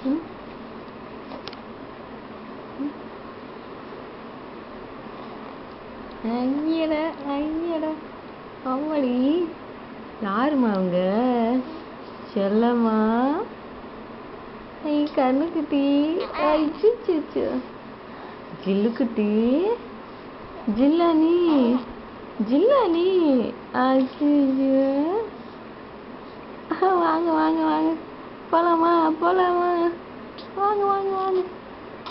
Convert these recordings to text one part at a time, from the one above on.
ம். ஐயடா ஐயடா அம்மாடி யாரும்மா அவங்க? செல்லம்மா கண்ணுக்குட்டி அச்சோ ஜில்லுக்குட்டி ஜில்லானி ஜில்லானி அச்சோ வாங்க வாங்க வாங்க போலாமா போலாமா வாங்க வாங்க வாங்க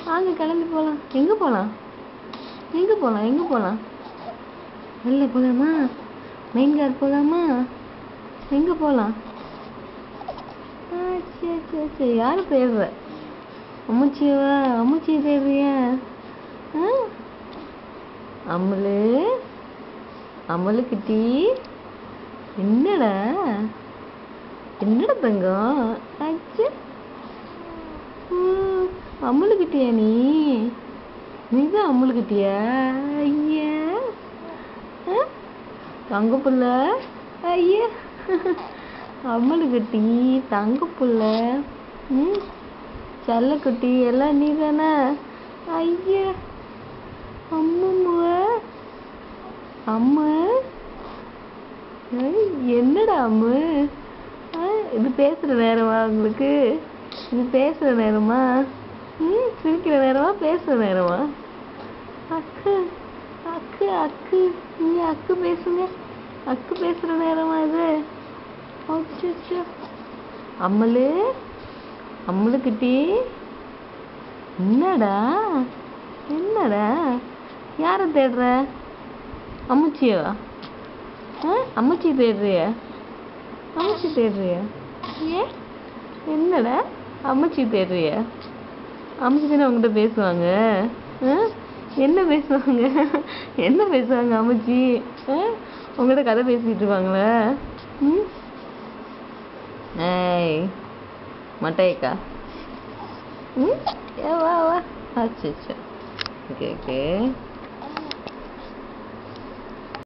வாங்க கிளம்பி போகலாம். எங்கே போகலாம் எங்கே போகலாம் எங்கே போகலாம்? வெளில போகலாமா? மெயின் கார் போகலாமா? எங்கே போகலாம்? சரி சரி சரி யார் தேடுற? அம்முச்சியவா? அம்முச்சியை தேடுறியா? அம்மலு அம்மலுக்குட்டி என்னடா என்னடா தங்கம் ஆச்சு? அம்மலுக்குட்டியா நீதான் அம்மலுக்குட்டியா? ஐயா தங்க புள்ள ஐயா அம்மலுக்குட்டி தங்க புள்ள செல்லக்குட்டி எல்லாம் நீ தானே? ஐயா அம்மம்முவ அம்மு என்னடா அம்மு இது பேசுகிற நேரமா உங்களுக்கு? இது பேசுகிற நேரமா? சிரிக்கிற நேரமா பேசுகிற நேரமா? அக்கு அக்கு அக்கு நீ அக்கு பேசுங்க. அக்கு பேசுகிற நேரமா இது? அச்சோ அம்மலு அம்மலுக்குட்டி என்னடா என்னடா யாரை தேடுற? அம்முச்சியவா? அம்முச்சி தேடுறிய? அம்முச்சி தேடுறிய? ஏன் என்னடா அம்முச்சி தேடுறிய? அம்முச்சி தானே அவங்ககிட்ட பேசுவாங்க. என்ன பேசுவாங்க? என்ன பேசுவாங்க அம்முச்சி? உங்கள்கிட்ட கதை பேசிகிட்டு இருப்பாங்களே. ஏய் மட்டையக்கா வா வா அச்சோ ஓகே ஓகே